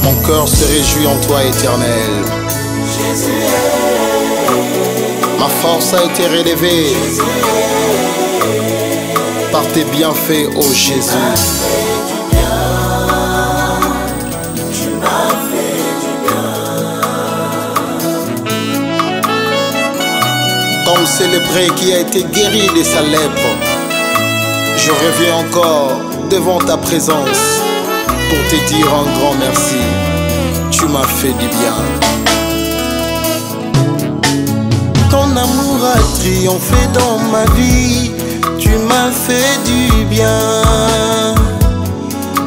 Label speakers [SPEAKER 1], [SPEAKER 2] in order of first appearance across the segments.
[SPEAKER 1] Mon cœur se réjouit en toi, Éternel.
[SPEAKER 2] Jésus,
[SPEAKER 1] ma force a été relevée par tes bienfaits, ô Jésus.
[SPEAKER 2] tu m'as fait du bien.
[SPEAKER 1] Comme ce lépreux qui a été guéri de sa lèpre, je reviens encore devant ta présence pour te dire un grand merci. Tu m'as fait du bien. Ton amour a triomphé dans ma vie. Tu m'as fait du bien.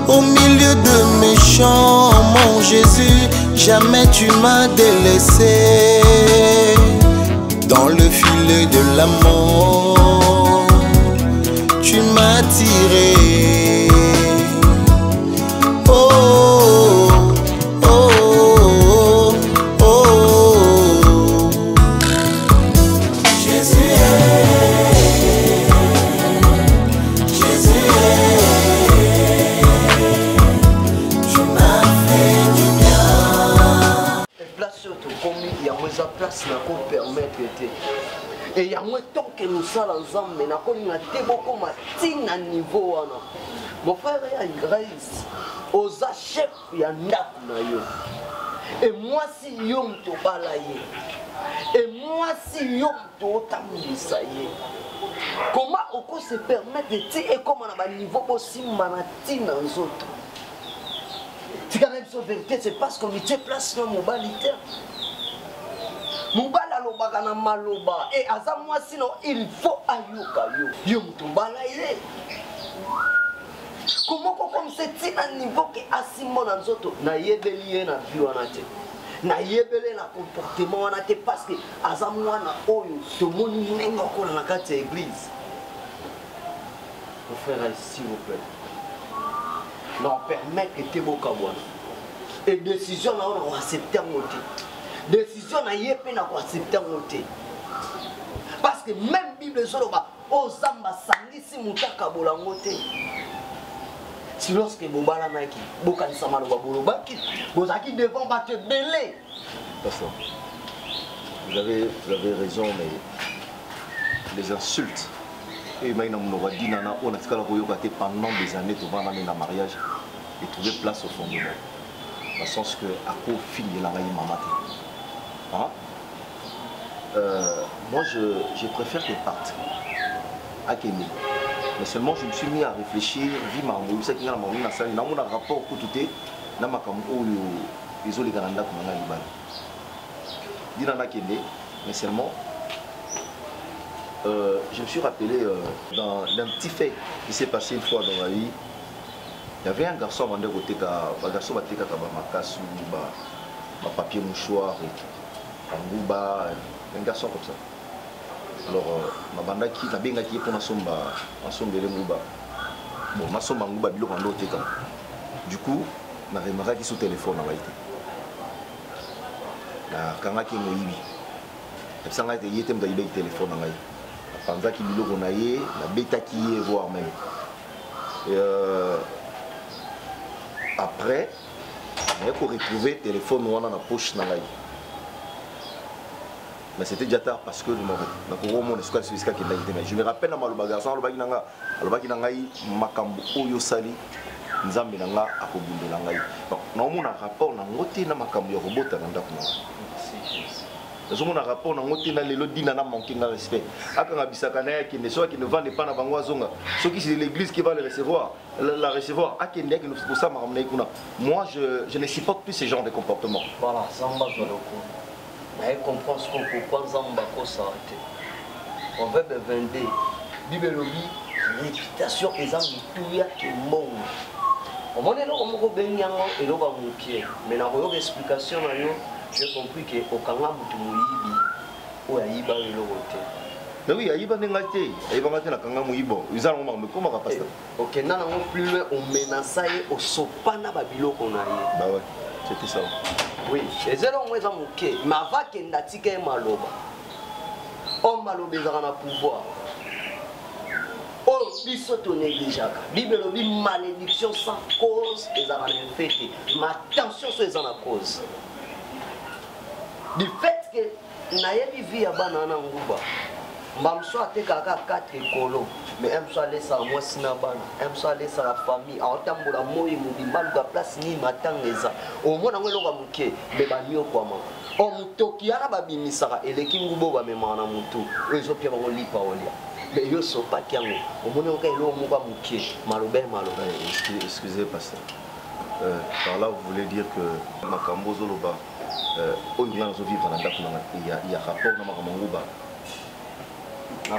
[SPEAKER 1] Au milieu de mes chants, mon Jésus, jamais tu m'as délaissé. Dans le filet de l'amour, tu m'as tiré. Oh, oh, oh, oh, oh.
[SPEAKER 2] Jésus, Jésus, tu m'as fait du bien.
[SPEAKER 3] Place surtout comme il y a moins de place pour permettre. Et il y a moins de temps que nous sommes ensemble, mais nous avons beaucoup de niveau. Mon frère est Grace, aux chefs, il y a un et moi si yom to balaye, et moi si yom to tambisaye. Comment on peut se permettre de dire et comment on a un niveau possible manatine dans les autres? C'est quand même la vérité, c'est parce qu'on était place dans mon balité. Mubala loba na maloba et aza moi sinon il faut ayuka yo mtu balaye. Comment comme c'est un niveau que asimo na nzoto na yebeli na vie wana te. Na yebeli na comportement wana te parce que aza mwana oyo to moni nengo ko na kati ya église. Mon frère s'il vous plaît. Non permettre que te boka bwana. Et décision na on accepter ngote. Décision na yepé na ko accepter ngote. Parce que même Bible zoloba ozamba sangisi mutaka bolangote. Si lorsque Bobala Naki, Bokanisa Maloba Bolobaki, vous avez devant battre belé.
[SPEAKER 4] Pasteur, vous avez raison, mais les insultes, et maintenant on a dit nana, on a dit que pendant des années, tu vas dans un mariage et trouver place au fond de moi. Dans le sens que à quoi fin de la maman. Moi je préfère qu'elle parte à Kémy. Mais seulement je me suis mis à réfléchir, vu ma mouille, c'est qu'il y a un rapport pour tout est, dans ma campagne où les autres Canada comme on a liban. Dit dans la Kende, mais seulement je me suis rappelé d'un petit fait qui s'est passé une fois dans la vie. Il y avait un garçon à côté, un garçon qui était ma casse, ma papier mouchoir, un garçon comme ça. Alors, ma bande qui a bien acquis pour ma sombe de Mouba. Bon, ma sombe Mouba de l'eau du coup, ma remarque qui sous téléphone a été. La Kanaki Moïbi. Et ça a été yétem de téléphone a été. La Panza qui dit qu'on a yé, la bêta qui est voire même. Et après, il faut retrouver le téléphone dans la poche. Mais c'était déjà tard parce que je me rappelle dans le bagage, makambo oyo sali nzambe nanga akobundela ngai. Donc na rapport na ngote na makambo ya robota na ndako na. Nous avons un rapport dans le dîner na manqué de respect. Akanga bisaka na qui ne soit qui ne vendent pas na bango azonga. Ceux qui c'est l'église qui va le recevoir, la recevoir. Akende qui nous pour ça maramna ikuna. Moi je ne supporte plus ce genre de comportement.
[SPEAKER 3] Voilà, Zamba Zoloko. Mais comprends ce qu'on comprend Zamba ko s'arrêter. On veut be vendre. Bibelobi, réputation exemple tout ya que monde. On m'a dit on ko benyango et lo ba mukie. Mais na ko explication na yo. J'ai compris que au Kanga Mutumoyibi, ou à Iba et l'Oroté.
[SPEAKER 4] Mais oui, à Iba Nengate, à Iba Nengate, à Kanga Muyibo, ils allons me comment on va passer.
[SPEAKER 3] Ok, non, non, plus loin, on menaçait au Sopana Babilo qu'on a eu.
[SPEAKER 4] Bah ouais, c'était ça.
[SPEAKER 3] Oui, et c'est là où on ok, mais avant qu'il n'a tique Maloba, on Maloba dans le pouvoir. Oh, biso to négligeaka. Bible lobi malédiction sans cause ezala na fête. Ma attention sur ezala na cause. Du fait que nayebi vie ya bana na nguba. Mbamso atekaka 4 kolo. Mais aime soit laisser à moi sinabana, aime soit laisser à la famille, en tambola moi mobimba la place ni matangeza. Au moins on loka muke, mais ba mio kwa ma. O mutoki ana ba bimisaka eleki ngubo ba mema na mutu. Ezo pia ba lipa olia. Mais yo so pa kiango. Au moins on ka elo muka muke, malobe.
[SPEAKER 4] Excusez pasteur. Par là vous voulez dire que makambo zoloba oyo na zo vivre na ndako na il y a rapport na makambo nguba.
[SPEAKER 3] Non,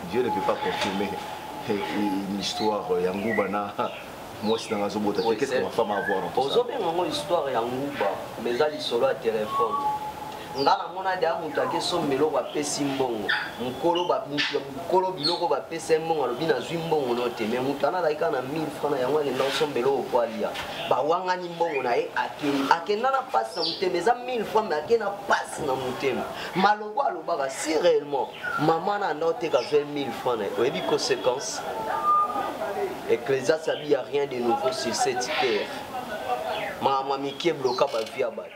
[SPEAKER 4] Dieu ne peut pas confirmer une histoire Yangouba. Moi, c'est dans la zone. Qu'est-ce que ma femme a à voir dans tout ça?
[SPEAKER 3] Une histoire Yangouba, mais ça, il solo à téléphone. Ngana mona dia mutu akeso melo ba pesi mbongo mukolo biloko ba pesi mbongo alobi na zwi mbongo no te mais mutu ana laika na 1000 francs na yango ngenda osombelo okwalia ba wangani mbongo na ye akenda na passe na mutema eza 1000 francs mais akenda passe na mutema malobo alobaka si réellement maman na ndoteka 1000 francs na oyebi conséquence. Ecclésiaste a dit il n'y a rien de nouveau sur cette terre. Maman Mickey bloqua ma vie à balle.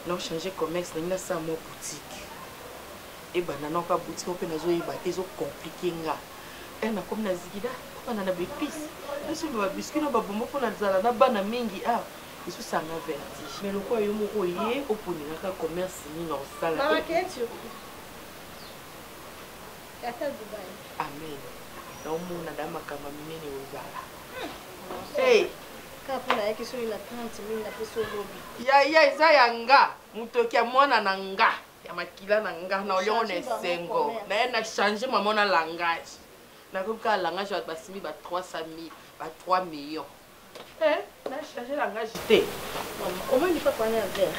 [SPEAKER 5] Non, changer commerce, il y a ça mon boutique. Et ben, non, pas boutique, on peut nous aider, ils ont compliqué. Et na comme na zigida, on a des épices. Nous sommes des biscuits, nous avons beaucoup de zala, na bana mingi ah, ils sont sans vertige. Mais le quoi il y a au point de commerce ni dans salle.
[SPEAKER 6] Maman qu'est-ce que
[SPEAKER 5] amen. Donc mon adama kama minene ozala. Hey.
[SPEAKER 6] Kapuna yake sio ila 30,000 na pesa lobi.
[SPEAKER 5] Ya eza yanga. Mutoki ya mwana na nga. Ya makila na nga na olione sengo. Na ye na changer maman na langage. Na kuka langage wa basimi ba 300,000, ba 3 millions. Na changer langage te.
[SPEAKER 6] Maman, comment il faut prendre un verre?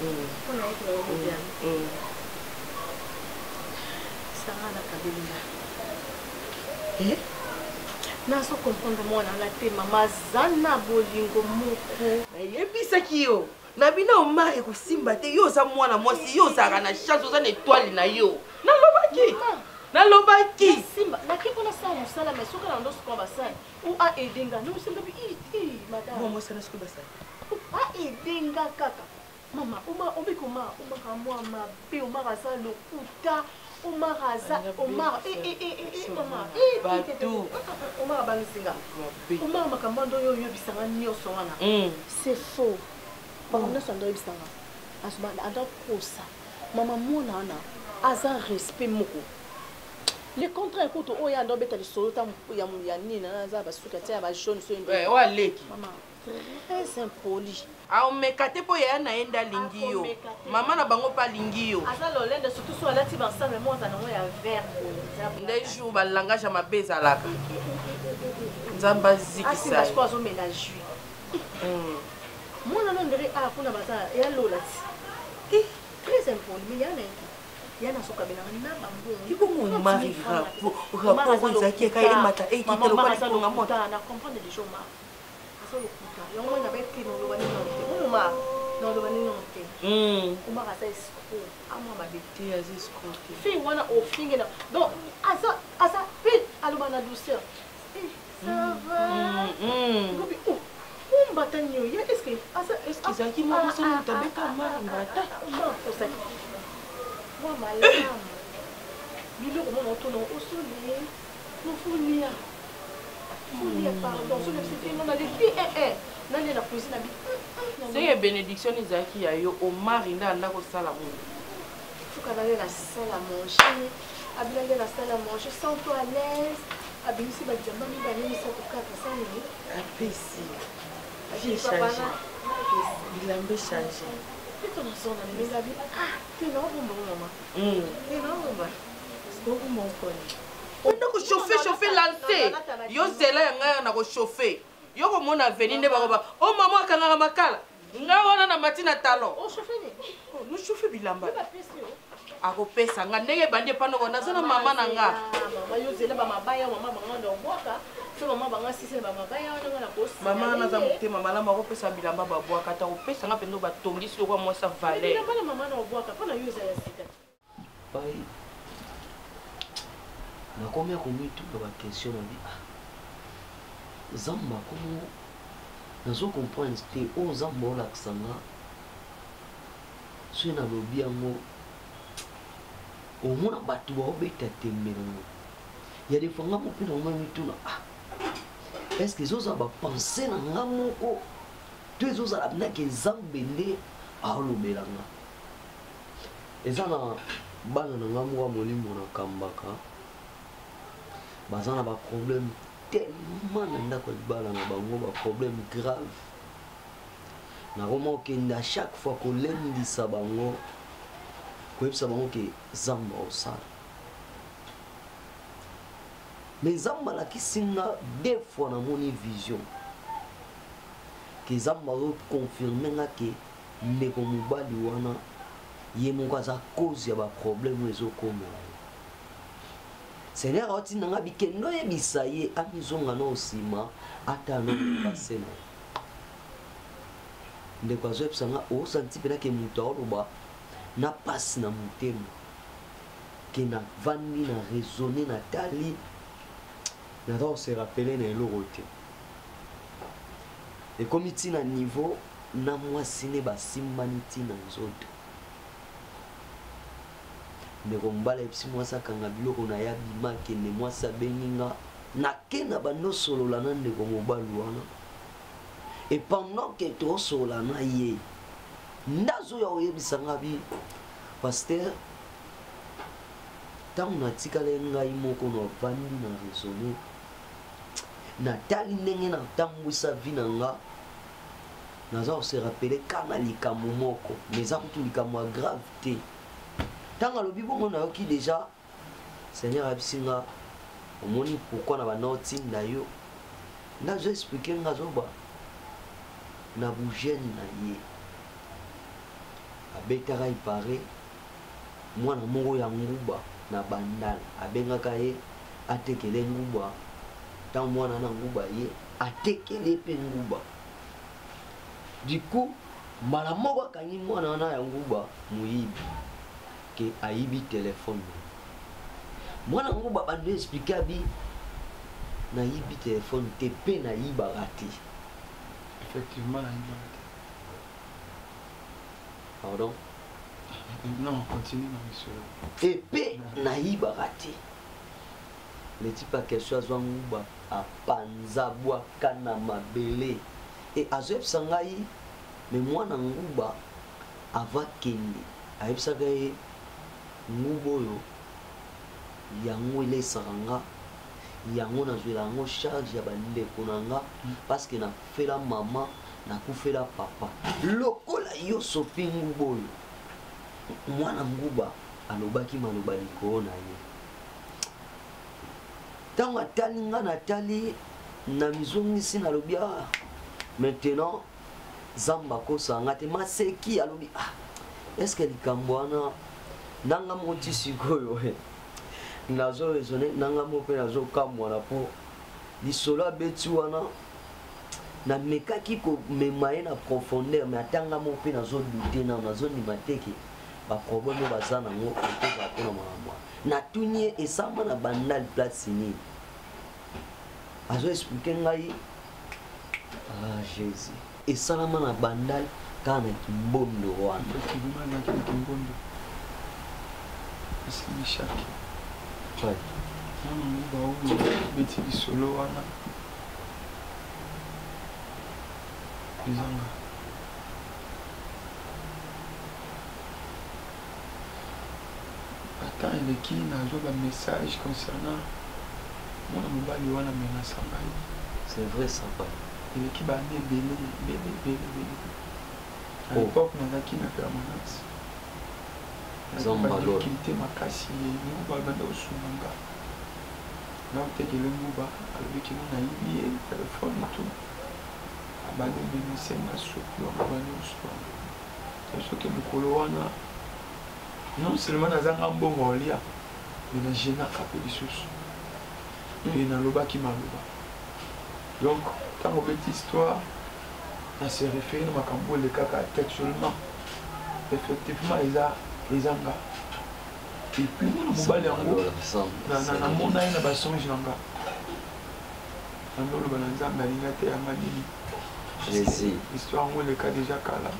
[SPEAKER 6] On a été au bien. Ça va la cabine. Naso comprendre moi na te mama zana bolingo moko.
[SPEAKER 5] Yebisa kiyo. Na bina omari ko simba te yo za mwana mwasi yo za na chance za étoile na yo. Na lobaki. Na lobaki.
[SPEAKER 6] Simba na ki kona sa musala mais soka na ndo ko basai. Ou a edenga no simba bi madame.
[SPEAKER 5] Moi ça na sko basai.
[SPEAKER 6] A edenga kaka. Mama uma obikoma uma kamwa ma pe uma rasa lokuta. Omar Aza, Omar, Omar,
[SPEAKER 5] Badou,
[SPEAKER 6] Omar Bansinga, Omar Makamando yo bisanga nyoso wana. C'est faux. Maman na sando bisanga. Asuma anda kosa. Maman mona na aza respect moko. Le contraire ko to oya ndo beta lisolo ta ya nina na za basuka tia ba jaune so ndo.
[SPEAKER 5] Wa leki.
[SPEAKER 6] Maman, très impoli.
[SPEAKER 5] A omekate po ya naenda lingio. Mama na bango pa lingio.
[SPEAKER 6] Asa lolende surtout so alati ensemble moi za nango ya vert.
[SPEAKER 5] Ndai jour ba langage ya mabeza laka. Nzamba ziki sa.
[SPEAKER 6] Asi pas au ménage. Moi non ndere a kuna baza ya lolati. Très impoli mais yana yana soka bena na bango.
[SPEAKER 5] Iko mo mari rapport zaki ka ile mata e kitelo kwa konga mota
[SPEAKER 6] na comprendre les jours ma. Asa lokuta. Yango na beti no lo bani no. Uma no lo bani no te. Uma rasa escro. Ama ba beti
[SPEAKER 5] ya escro.
[SPEAKER 6] Fi wana o finge na. Donc asa vite aloba na douceur. Ça va. Gobi batanyo ya est-ce que
[SPEAKER 5] zaki mo ko sonu tabeka mari mbata.
[SPEAKER 6] Moi malama. Bilo ko mo to no osoli. No fulia. Fulia pardon, so le c'était non na les nani na cuisine na bi.
[SPEAKER 5] C'est bénédiction zaki ya yo o mari nda ko sala mo.
[SPEAKER 6] Faut qu'aller la salle à manger. Abilanger la salle à manger sans toi à l'aise. Abinisi ba jamba mi ba nini sa to 400 minutes.
[SPEAKER 5] Apesi. J'ai changé. Il a bien changé.
[SPEAKER 6] Et ton son na mi gabi. Ah, tu non bon maman. Tu non bon. C'est beaucoup mon connaît.
[SPEAKER 5] On a chauffer lancer. Yo zela yanga na ko chauffer. Yo ko mona venir ne ba o maman kanga makala. Nga wana na matina talon.
[SPEAKER 6] O chauffer ni.
[SPEAKER 5] Nous chauffer bilamba. Ako pesa nga ndenge bande pano ko nazana mama na nga.
[SPEAKER 6] Mama yo zela ba mabaya mama banga ndo boka. Fais maman banga si c'est maman ba ya wana na kosi.
[SPEAKER 5] Maman na za mutema malama ko pesa bilamba ba boaka ta ko pesa nga pendo ba tongi sur quoi moi ça valait.
[SPEAKER 6] Bilamba na maman na boaka pa na yuza ya sita.
[SPEAKER 3] Pai. Na combien combien tout ba question na vie. Zamba como nazo comprendre que o zamba ola ksanga. Sui na lobi yango. Au moins batu ba obeta temengo. Il y a des fois nga mo pe na moi mituna. Est-ce que les autres ont pensé dans l'amour? Tous les autres ont dit que les gens béné à l'obélanga. Et ça, dans l'amour, mon lit, mon kambaka. Bazana ba problème tellement nanda ko bala na bango ba problème grave. Na romo ke nda chaque fois ko lendi sa bango ko yebisa bango ke zamba osala. Mais zamba la kisinga deux fois na moni vision que zamba ro confirmer nga ke ndeko mobali wana ye moko aza cause ya ba problème ezokoma. Seigneur oti nanga bikendo yebisa ye amizonga na osima ata no passé na ndeko azopsa nga o santi pena ke muto oloba na passe na mutema ke na vandi na raisonner na tali. N'adore se rappeler na elorote. Et comme il na niveau na moi sine ba simaniti na nzoto. Ne kombala epsi moi sa kanga biloko na ya bima ke ne moi sa beninga na kena bano solo la nande ko mobalu wana. Et pendant que to solo na ye ndazo ya oyebisa ngabi pasteur tant na tikale ngai moko no vandi na raisonner Natali ndenge na tambwisa vinanga naza se rappeler kana likambo moko mais ça tout likambo grave te tanga lobi bongo na yoki déjà Seigneur abisinga omoni pourquoi na ba noti na yo na je expliquer ngazoba na bouger na ye abetara ipare mwana moko ya nguba na bandal abengaka ye atekele nguba tant mwana na nguba ye atekele pe nguba du coup malamu bakanyi mwana na ya nguba muyibi ke aibi téléphone mwana nguba bande expliquer bi na yibi téléphone te pe na yiba rati
[SPEAKER 7] effectivement na yiba rati.
[SPEAKER 3] Pardon.
[SPEAKER 7] Non, continue ma monsieur.
[SPEAKER 3] Épée naïba raté. Le type a quelque chose à nguba a panza bois kana mabele et azep sangai mais moi na nguba ava kende ayep sagai ngubo yo yango ile saranga yango na zwela ngo charge ya bande konanga parce que na fait la maman na fait la papa lokola yo sopi ngubo yo mwana nguba alobaki maloba likona ye tango atali nga natali na mizongisi nalobi maintenant zamba kosanga te maseki alobi est-ce que likambo wana nanga moti sikoyo nazo raisonner nanga mo pe nazo kamwana po lisolo abeti wana na mekaki ko memaye na profondeur mais atanga mo pe nazo douter na nazo ndima teke ba problème bazana ngo otoka pona mama na tunye esamba na bandal place ni azo expliquer ngai Jésus esalama na bandal kana kimbondo wana
[SPEAKER 7] kibuma kimbondo asili shaki
[SPEAKER 3] ouais
[SPEAKER 7] mama ba beti solo wana bizanga attends il est qui n'a pas un message concernant mon mobile wana menace ngai
[SPEAKER 3] c'est vrai ça pas
[SPEAKER 7] il est qui ba né belé à l'époque on a qui na permanence
[SPEAKER 3] Zambalo
[SPEAKER 7] quitté ma casse nous ba banda osunanga là on t'a dit le muba avec qui on a eu téléphone et tout abandé bénissé na souple abandé osunanga c'est ce que le coloana non seulement dans un bon lia mais na gêna capé lisusu et na loba qui maloba Donc, quand on fait histoire, on se réfère à Makambo, le caca textuellement. Effectivement, ils ont un gars. Et puis, on a un gars. On a un songe là. On a un
[SPEAKER 3] Jésus.
[SPEAKER 7] L'histoire, on le cas déjà Kala.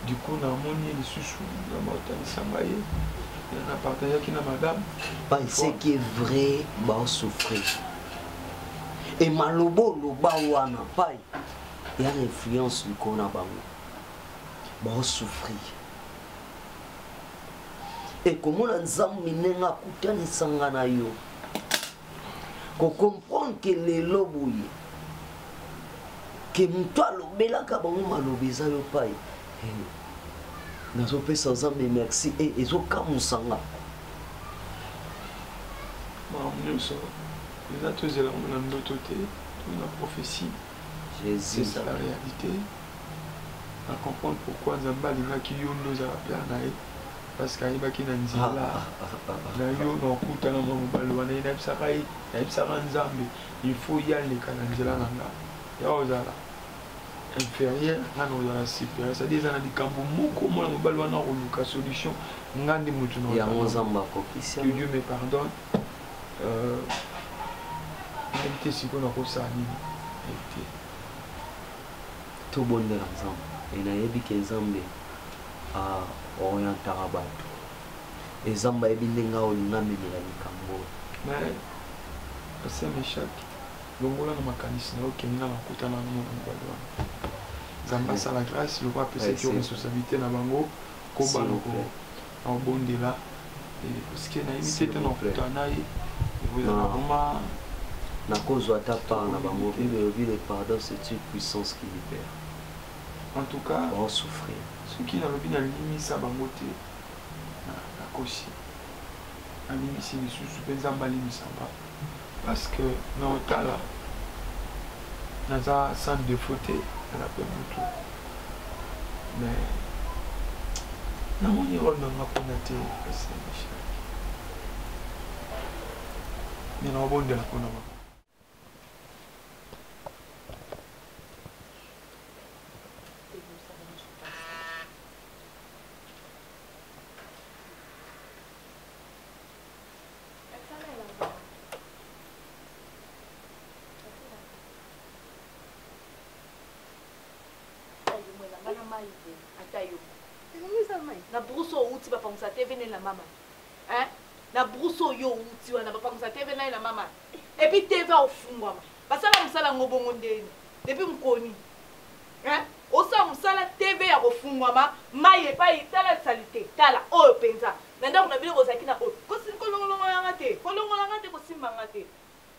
[SPEAKER 7] Du coup, on a monné les sous-sous, on a partagé on a partagé avec la madame.
[SPEAKER 3] Ce qui est vrai, on souffrir. Et malobo, le baouana, il y a une influence qu'on a on souffrir. Et comment on a minenga kutani sangana yo. Qu'on comprend que les lobouilles, que mtoa lobela kabango malobeza yo pai. Nazo pesa nzambe merci et ezo kamusanga.
[SPEAKER 7] Les autres éléments de notre côté, la prophétie, c'est ça la réalité. On comprend pourquoi Nzamba qui yondo za père parce qu'il y a qui nanzila na yo no kuta na mobalo na ina bisakai na bisaka Nzambe il faut y aller kana nzela nanga ya ozala inférieur na ozala supérieur ça dit na dikambo moko mo na mobalo na oluka solution ngandi mutu na
[SPEAKER 3] ya Nzamba kokisia
[SPEAKER 7] que Dieu me pardonne éviter ce qu'on a reçu éviter
[SPEAKER 3] tout bonheur Nzamba et na yebi ke Nzambe a orientara bato Nzamba yebi ndenga olinga memela likambo
[SPEAKER 7] mais c'est méchant longola na makanisi na okeni na makutana na mobalo Nzamba sa la grâce le roi peut cette responsabilité na bango ko bango en bondela et parce que na imité na kutana et vous na vraiment
[SPEAKER 3] na cause ata part na bango le pardon c'est une puissance qui libère.
[SPEAKER 7] En tout cas,
[SPEAKER 3] on souffrir.
[SPEAKER 7] Ce qui n'a pas bien limite sa bangote, la cochi, la limite c'est le sous-sous parce que dans le cas là, dans un centre de fauteuil, elle a fait beaucoup. Mais dans mon rôle dans ma connaître, c'est méchant. Mais dans le bon de la connaître.
[SPEAKER 6] na bruso uti bapangisa TV na mama hein na bruso yo uti wana bapangisa TV na mama et puis TV ofungwa basala musala ngobongo ndeni depuis mkoni hein osa musala TV ya kofungwa maye pa itala salite tala oyo penza nanda kuna bile kozaki na oyo kolongolonga ngate kosimba ngate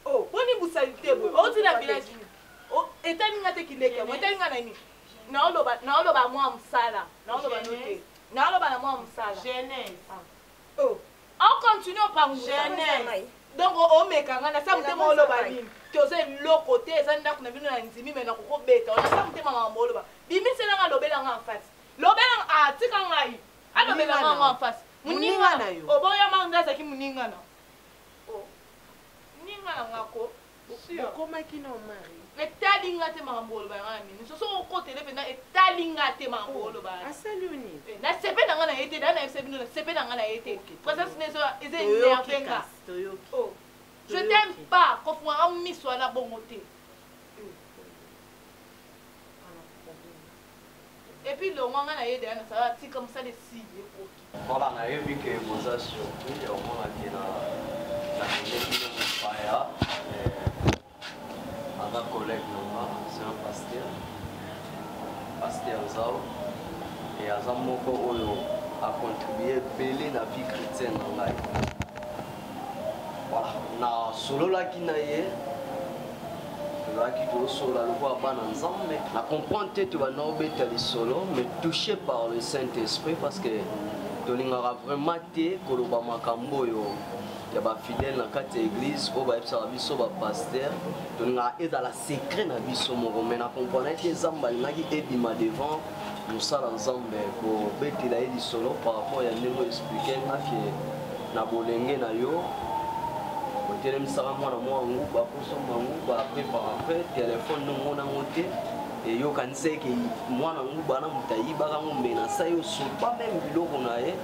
[SPEAKER 6] oh boni busalite boy oti na village oh etani ngate kileke mo etani ngana ni naoloba mwa msala naoloba note naoloba na mwa msala
[SPEAKER 5] jeunesse
[SPEAKER 6] oh on continue par jeunesse donc o meka ngana sa mutema oloba nini toze lokote ezanda kuna bino na nzimi mena kokobeta ona sa mutema mama oloba bimise na ngalobela nga en face lobela atika ngai alobela nga en face muninga na yo oboya mangaza ki muninga na oh muninga na ngako
[SPEAKER 5] okoma kino mari
[SPEAKER 6] etalinga te mambolo ba ngani nso côté le pena etalinga te mambolo ba
[SPEAKER 5] asaluni
[SPEAKER 6] na sepe na ngana ete na sepe na sepe na ngana ete présence nezo eze nervenga oh je t'aime pas ko fwa amiswa na bongote et puis le nganga na yede na ça ti comme ça les si
[SPEAKER 3] voilà na yebi ke boza surtout ya mona kina na ngi fire un collègue c'est un pasteur Zao et Azamoko Oyo a contribué belé la vie chrétienne en live. Voilà, na solo la kinaye la qui doit solo la voix ban ensemble na comprendre tu vas no beta les solo mais touché par le Saint-Esprit parce que tolinga vraiment té koloba makambo yo ya ba fidèle na kati ya église o ba epsa biso ba pasteur tolinga ezala secret na biso moko mais na comprendre que Nzamba ngaki ebima devant musala Nzambe ko betela edi solo par rapport ya ndenge expliquer na ke na bolenge na yo otelemisaka mwana mwa nguba kusomba nguba après par après téléphone nongona ngote eyokanisa eke mwana nguba na moto ayibaka ngo me na sa yo sopa meme biloko na ye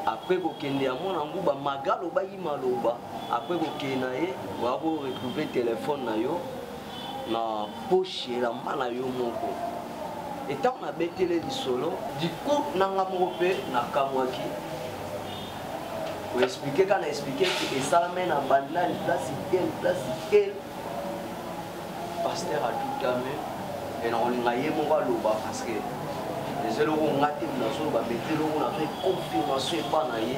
[SPEAKER 3] après kokende ya mwana nguba magalo bayima loba après kokende na ye wako retrouver téléphone na yo na poche elamba na yo moko etango na betele lisolo diku nanga moko mpe nakamwaki koexplike kana explike esalame na bandela place tel pasteur atutame e nakolinga ye moko aloba parce que ezeloko nga te nazoloba beteloko nazo confirmation epa na ye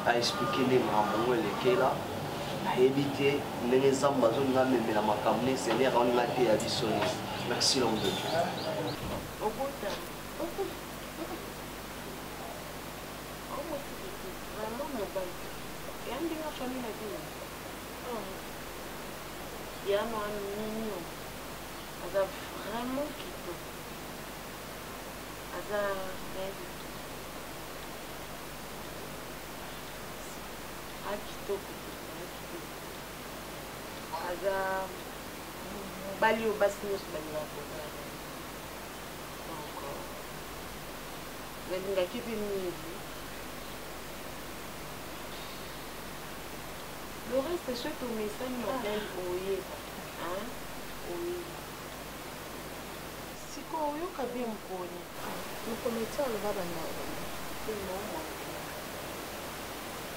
[SPEAKER 3] aexplike nde makambo ngo elekela nayebi te ndenge nzambe azolinga memela makambo ne seigneur aolinga te ya biso ne merci l'homme de Dieu.
[SPEAKER 5] Il y a un mignon. Elle a vraiment quitté. Elle a rien du tout. Elle a quitté. Elle a bali au bassin de ce bali là. Donc, elle a quitté une. Le reste, c'est tout message modèle oui. Hein? Oui. Si quoi, oui, on a bien connu.
[SPEAKER 6] Nous commettons le baba na.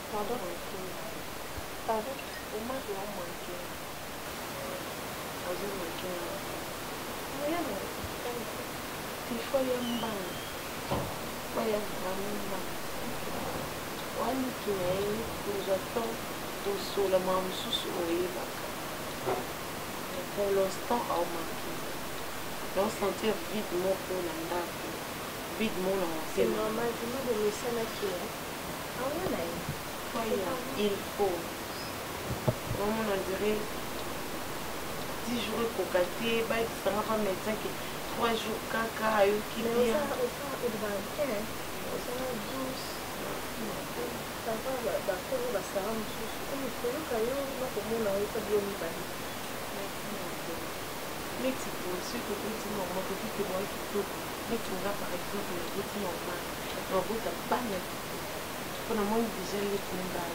[SPEAKER 6] Pardon? Pardon?
[SPEAKER 5] Au moins, je vais manquer. Je vais manquer. Oui, il faut y aller en bas. Il faut y aller en bas. On est qui est, nous attendons. Sur le même sous pour l'instant, on manque. Donc, sentir vide mon pour la vide mon
[SPEAKER 6] c'est normal, tu m'as donné ça là qui est. Ah ouais,
[SPEAKER 5] il faut. On dirait 10 jours pour gâter, ça va médecin qui 3 jours caca, qui vient.
[SPEAKER 6] Ça va, d'accord, on va s'arranger sous comme il faut, quand on va commander un peu de l'eau.
[SPEAKER 5] Mais tu peux aussi que tu normal, que tu te vois qui peut. Mais tu vas par exemple le petit normal. Le route à pas net. On a moins déjà les combats.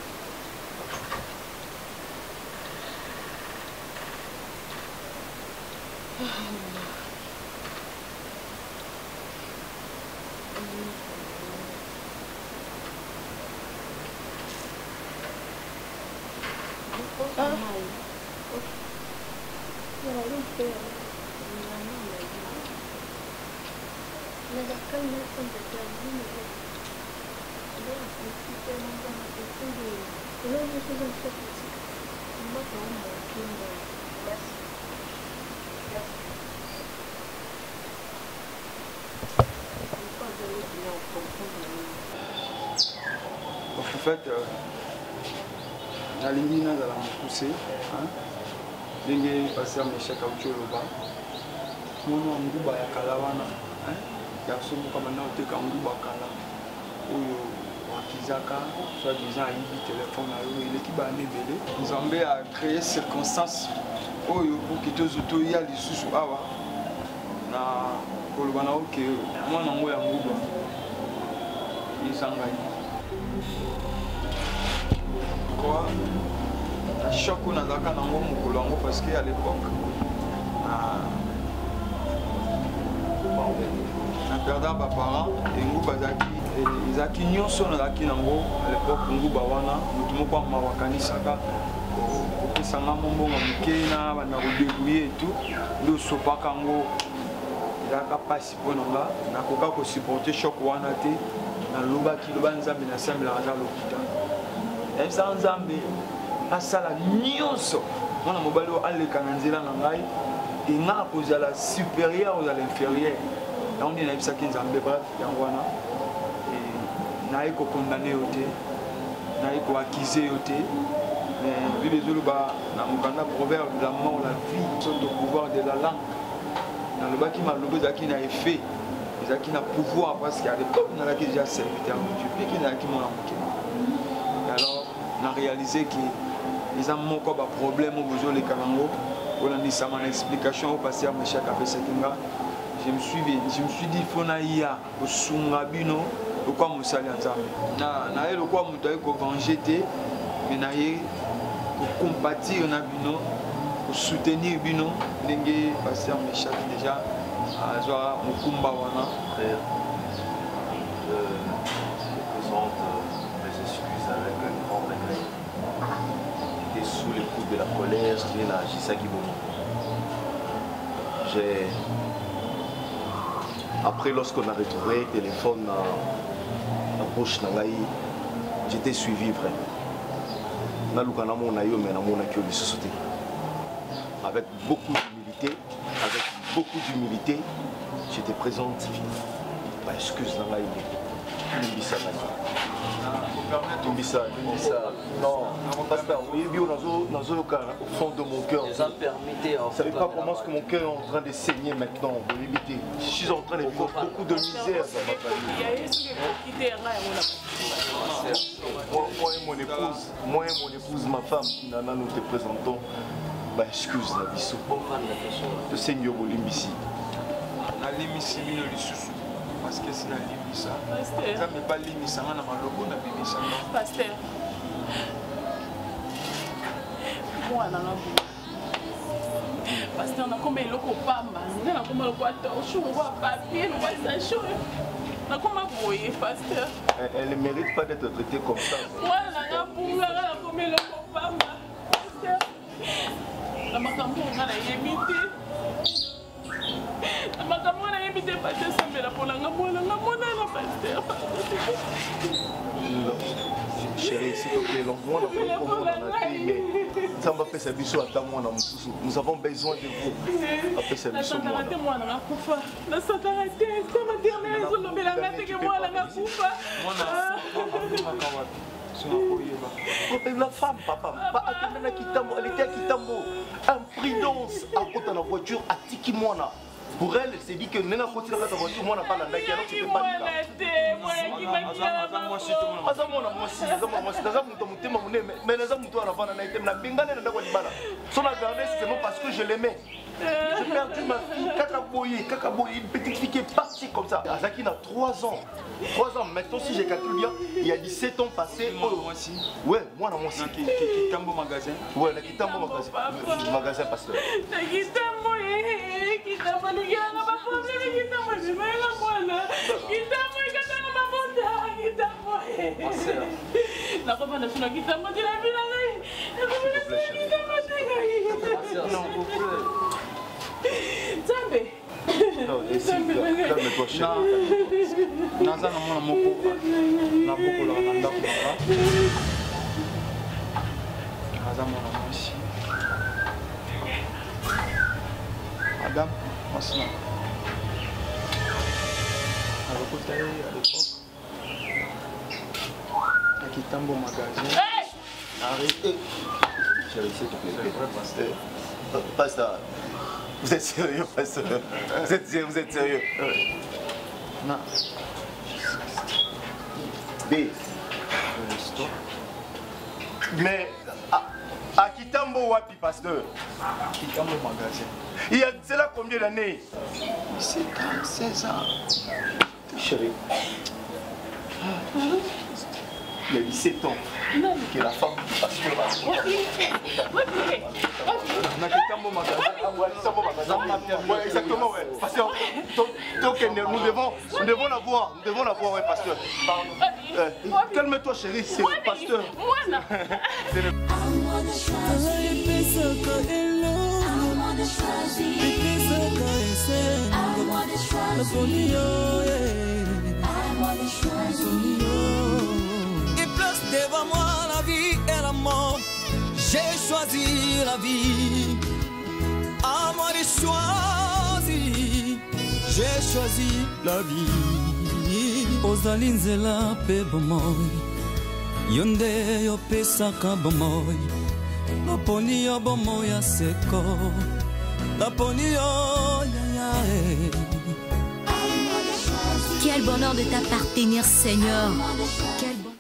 [SPEAKER 7] En fait, nalingi nazala mokuse ndenge passer meshaka uti oloba mwana nguba ya kala wana garso moko banda oteka nguba kala oyo wakizaka soit disant ayibi telefone na yo eleki bana ebele nzambe a créé circonstance oyo poki tozotoya lisusu awa na koloba na oke mwana ngo ya nguba ezangai quoi na choc oyo nazalaka nango mokolo yango parce que à l'époque na perda baparent enguba ezalaki nyonso nazalaki nango à l'époque nguba wana motu moko amawakanisaka kopesanga mombongo moke na banda kodebrouye etu nde osopaka yango ezalaka mpasi mpo nanga nakoka kosupporte choc wana te nalobaki loba nzambe nasambelaka aza lokuta ebisaka nzambe asala nyonso mwana mobali oyo aleka na nzela na ngai engaka kozala supérieur ozala inférieur yango nde nayebisaki nzambe bref yango wana naye kokondane yo te naye koakize yo te mais bible ezoloba na mokanda proverbe la mort la vie sont au pouvoir de la langue nalobaki maloba ezalaki na effet ezalaki na pouvoir parce que à l'époque nazalaki déjà serviteur de Dieu mpe ki nazalaki mwana moke alors na réalisé que ils ont mon corps problème au besoin les calango on a dit ça mon explication au passé à Michel Café Sekinga je me suis dit faut na ia au sungabino au quoi mon sali nzambe na le quoi mon taille ko venger mais na ye pour compatir na bino pour soutenir bino ndenge passé à Michel déjà à Zoara Mukumba wana
[SPEAKER 4] frère je présente mes excuses avec un grand regret. J'étais sous les coups de la colère, j'ai agi ça qui j'ai après lorsqu'on a retrouvé le téléphone dans la poche nangai, j'étais suivi frère. Na lukana mona yo mais na mona ki oli société. Avec beaucoup d'humilité, j'étais présente. Bah, excuse nangai. Tumbisa. Non, pasteur, oui, au fond de mon cœur. Vous ne savez pas comment est-ce que mon cœur est en train de saigner maintenant. Je suis en train de vivre beaucoup de misère dans ma famille. Moi et mon épouse, ma femme, Nana, nous te présentons. Bah, excuse la vie. Le Seigneur Olimbisi.
[SPEAKER 7] Parce que c'est la limite. Ça me pas limite, ça m'a malobé na bimisa.
[SPEAKER 6] Pasteur. Moi na ngabu. Pasteur na koma eloko pamba. Na koma eloko atosho ngwa papier, ngwa sacho. Na koma boye pasteur.
[SPEAKER 4] Elle ne mérite pas d'être traitée comme ça.
[SPEAKER 6] Moi na ngabu na koma eloko pamba. Pasteur. Na makambo ngana yemite.
[SPEAKER 4] Chérie, s'il te plaît, l'envoie ça m'a fait sa biseau à ta moi. Nous avons besoin de vous. Après sa biseau moi. La femme, papa, elle était à Kitambo. Imprudence à côté de la voiture à Tikimona. Pour elle, elle s'est dit que Nena continue à ta voiture, moi, on n'a pas l'andaki, alors c'était pas le cas. Son agardé, c'est seulement parce que je l'aimais. J'ai perdu ma fille, Kakaboye, une petite fille qui est partie comme ça. Azaki a 3 ans. 3 ans. Maintenant, si j'ai calculé bien, il y a 17 ans passés. Ouais, moi, moi aussi.
[SPEAKER 7] Kitambo magasin.
[SPEAKER 4] Ouais, la Kitambo magasin. Le magasin pasteur. Non, calme-toi, chérie.
[SPEAKER 7] Madame, Masina. À l'époque, à Kitambo magasin.
[SPEAKER 4] Arrêtez. Chérie, s'il te plaît. Pasteur. Vous êtes sérieux, pasteur? Vous êtes sérieux?
[SPEAKER 7] Non.
[SPEAKER 4] B. Mais à Kitambo Wapi, pasteur?
[SPEAKER 7] Kitambo magasin.
[SPEAKER 4] Il y a cela combien d'années?
[SPEAKER 7] C'est 16 ans.
[SPEAKER 4] Chérie. Il y a 17 ans que la femme du pasteur a exactement, ouais. Pasteur, nous devons la voir, ouais, pasteur. Calme-toi, chérie, c'est le pasteur.
[SPEAKER 2] Il place devant moi la vie et la mort. J'ai choisi la vie. À moi de choisir. J'ai choisi la vie. Ozali nzela pe bomoy. Yonde yo pesaka bomoy. Laponi yo bomoy ya seko. Laponi yo ya.
[SPEAKER 8] Quel bonheur de t'appartenir, Seigneur. Quel bon...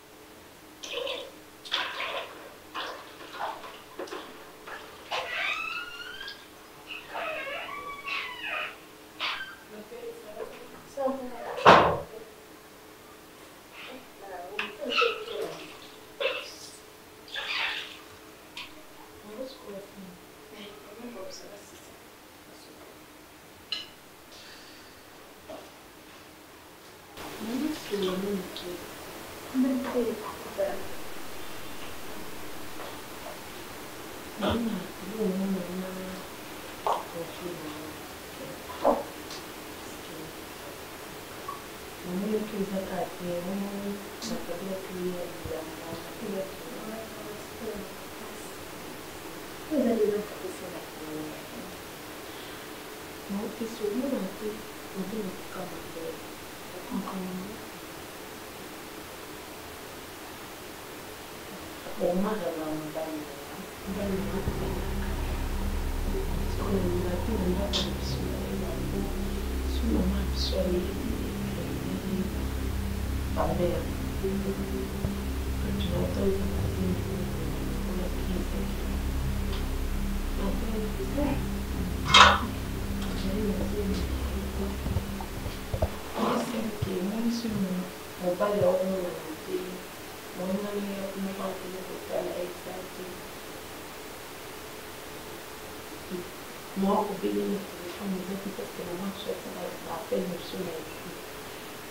[SPEAKER 5] Moi, au pays, le téléphone me dit parce que maman souhaite ça appelle monsieur Naïfi.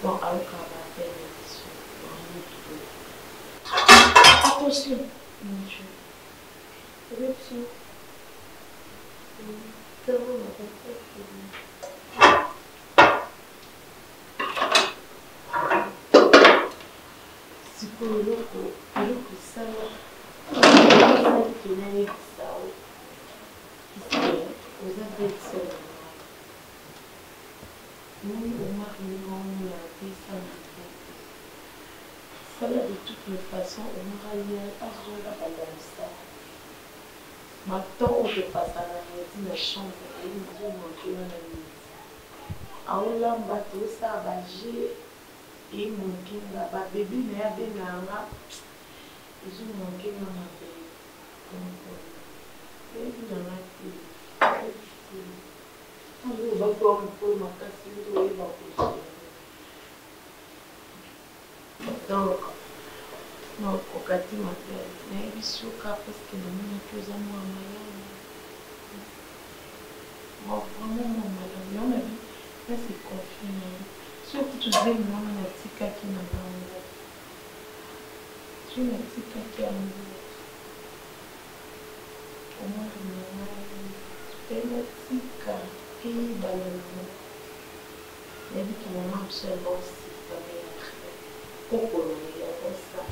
[SPEAKER 5] Bon, alors qu'on va appeler monsieur. Attention, mon Dieu. Attention. C'est bon, ma tête. Si pour le coup, ça va. Vous avez ça. Nous, on m'a réuni à 10 ans. Ça, de toutes les façons, on m'a réuni à ça. Maintenant, on peut passer à la chambre et nous avons manqué dans la nuit. En là, on va tout ça, j'ai et manqué là-bas. Bébé, mais à Benanga, ils ont manqué dans ma vie. Bébé, dans la vie. On va voir un peu ma casse. Donc, non, au cas où ma père, mais je suis parce que le monde est plus à moi malade. Moi, vraiment, mon malade. On a vu, là, c'est confiné. Surtout, tu dis, moi, on a un petit cas qui n'a pas en moi. Tu as un petit cas qui a en moi. Au moins, je me dis, et balalement. Il a dit que mon âme se lance dans mes affaires. Pourquoi il y a comme ça?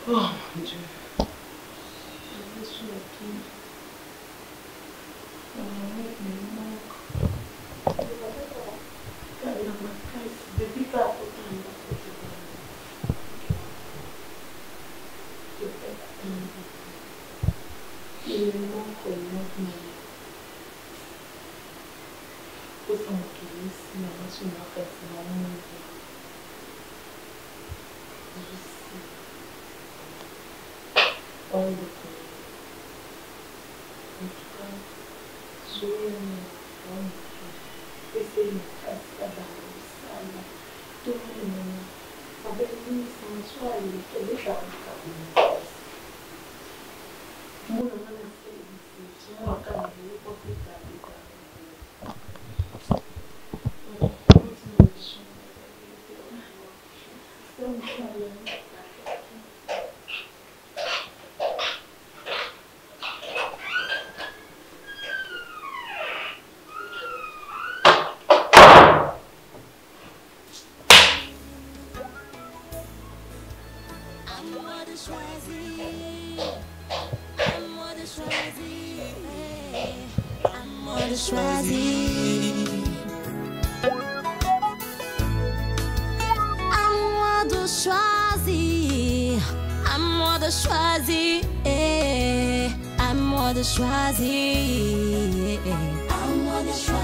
[SPEAKER 5] Oh mon Dieu. Je suis là qui. Me manque. Dans ma caisse, depuis pas autant de il me manque énormément. Faut s'en occuper si maman sur ma fête, c'est maman. Je sais. On le connaît. En tout cas, je vais essayer de faire ça dans le salon. Tout le monde. Avec lui, sans soi, il est dans le cas. Mon nom est moi quand je vais porter ta vie.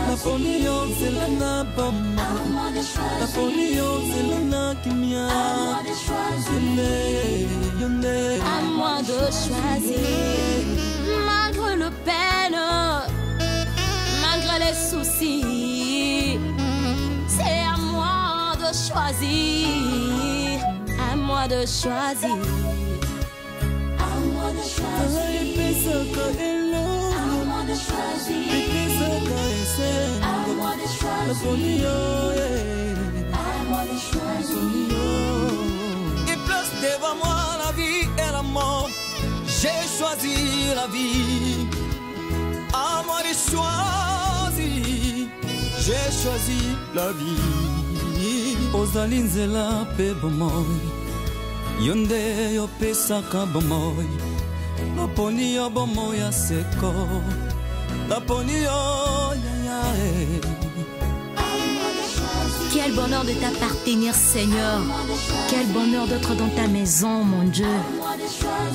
[SPEAKER 2] Napoléon c'est la bamba, Napoléon c'est la kimia.
[SPEAKER 8] À moi de choisir, malgré le peine, malgré les soucis. C'est à moi de choisir, à moi de choisir.
[SPEAKER 2] Napoléon, j'ai choisi la vie. À moi de choisir, j'ai choisi la vie. Ozali nzela pe bomoi, yonde yo pesaka bomoi. Laponi yo bomoi ya seko, laponi yo ya.
[SPEAKER 8] Quel bonheur de t'appartenir, Seigneur. Quel bonheur d'être dans ta maison, mon Dieu.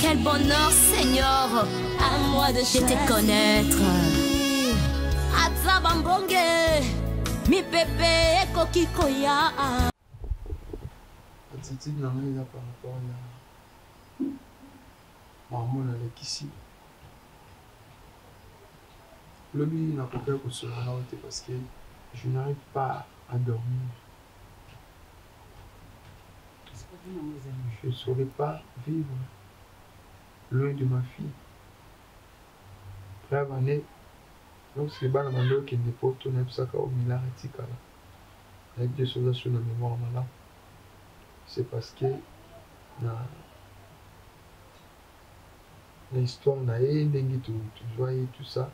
[SPEAKER 8] Quel bonheur, Seigneur, à moi de te connaître. Atzabambonge, mi pepe kokikoya.
[SPEAKER 7] Attitude n'a rien par rapport à maman avec ici. Le but n'a pas fait que ce soit parce que je n'arrive pas à dormir. Je ne saurais pas vivre loin de ma fille. Bref, année, lorsque je suis qui n'est pas tout ça au milaratika avec des choses sur la mémoire malade, c'est parce que l'histoire n'a rien tout joyeux tout ça.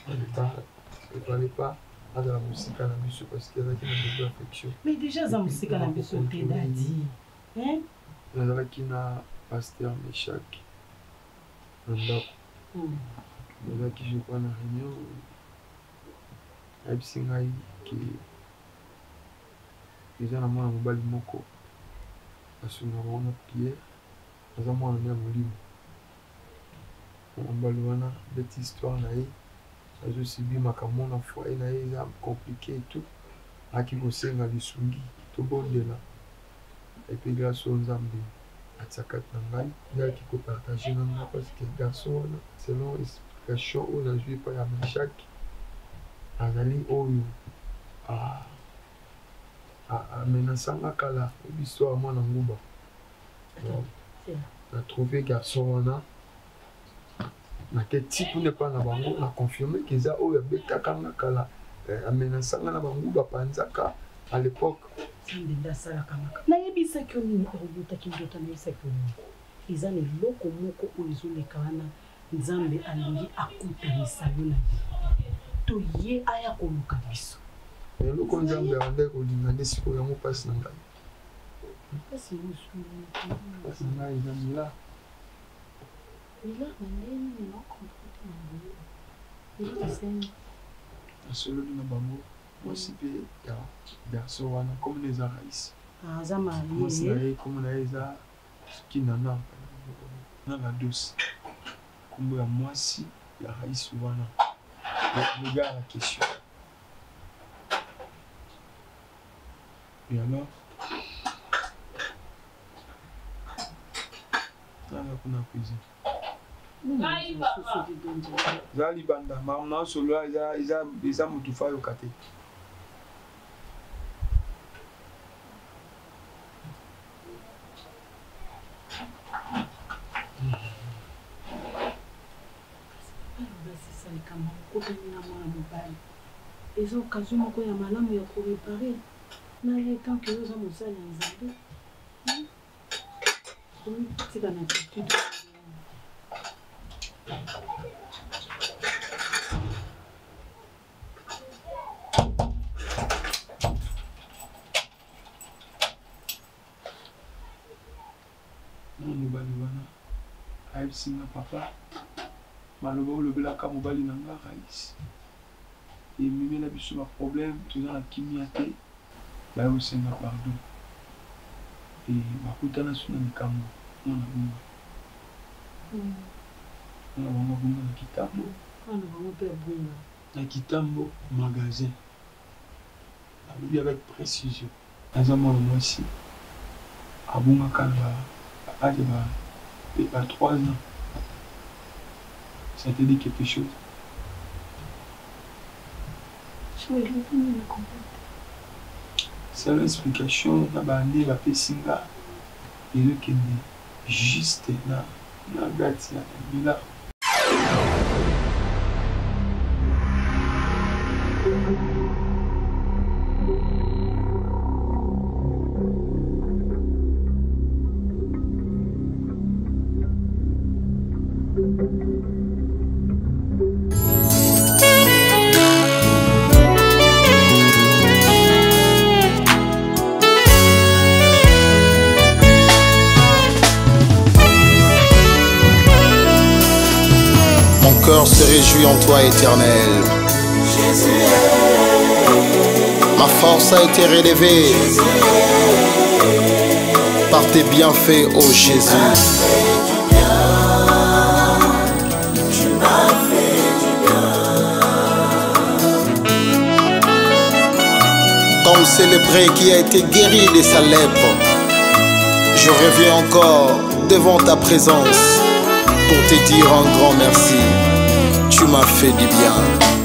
[SPEAKER 7] Je ne parlais pas à la musique à la musique parce qu'il y a une affection.
[SPEAKER 6] Mais déjà, la musique à la musique, tu t'es dit. Hein?
[SPEAKER 7] Il y a un pasteur Meshach. Il y a qui je crois dans la réunion. Il y a qui est dans mon mobile moko. Parce que nous avons une prière. Nous avons un livre. On va voir cette histoire là. Je suis bien ma camon foyer na est compliqué et tout. À qui vous sait nga lisungi tout bon de là. Et puis grâce aux Zambie à Tsakat Nangai, il y a qui peut partager nanga parce que garçon selon l'explication on a joué par la Meshach azali oyo a menaçanga kala l'histoire moi na nguba. On a trouvé garçon là. Quel type n'est pas na bango na confirmé que ça oyo betaka na kala amenasanga na bango ba panzaka à l'époque
[SPEAKER 6] ndinda sala kamaka na yebisa ko ni obuta kinjota na yebisa ko ni izane loko moko oyizoleka wana nzambe alingi akutanisa yona to ye aya koluka biso
[SPEAKER 7] loko nzambe ande kolinga ndesiko yango pasi na ngai
[SPEAKER 6] pasi musu
[SPEAKER 7] pasi na ngai zamila.
[SPEAKER 6] Il a amené une comporte il est
[SPEAKER 7] solo na bango aussi pe ya garçon wana comme les araïs
[SPEAKER 6] zama
[SPEAKER 7] comme na eza kinana na la douce comme ya mwasi ya raïs wana le gars la question et alors dans la cuisine Zali banda, maman solo isa mutufa yo kate.
[SPEAKER 6] Les occasions moko ya malamu ya ko réparer na ye tant que yo za mosala nzambe. C'est dans l'attitude.
[SPEAKER 7] Singa papa maloba olobelaka mobali na nga raïs ememi na biso baproblème toza na kimia te bayosenga pardon e bakutana so na likambo mwana bonga mwana bango bonga na kitambo na kitambo magasin alobi avec précision aza mwana mwasi abongaka na age à 3 ans. Ça te dit quelque chose? C'est l'explication na bande la pesinga et le qui est juste na gati ya
[SPEAKER 1] cœur se réjouit en toi, Éternel. Ma force a été relevée par tes bienfaits, ô Jésus. Comme célébré qui a été guéri de sa lèpre, je reviens encore devant ta présence pour te dire un grand merci. Tu m'as fait du bien.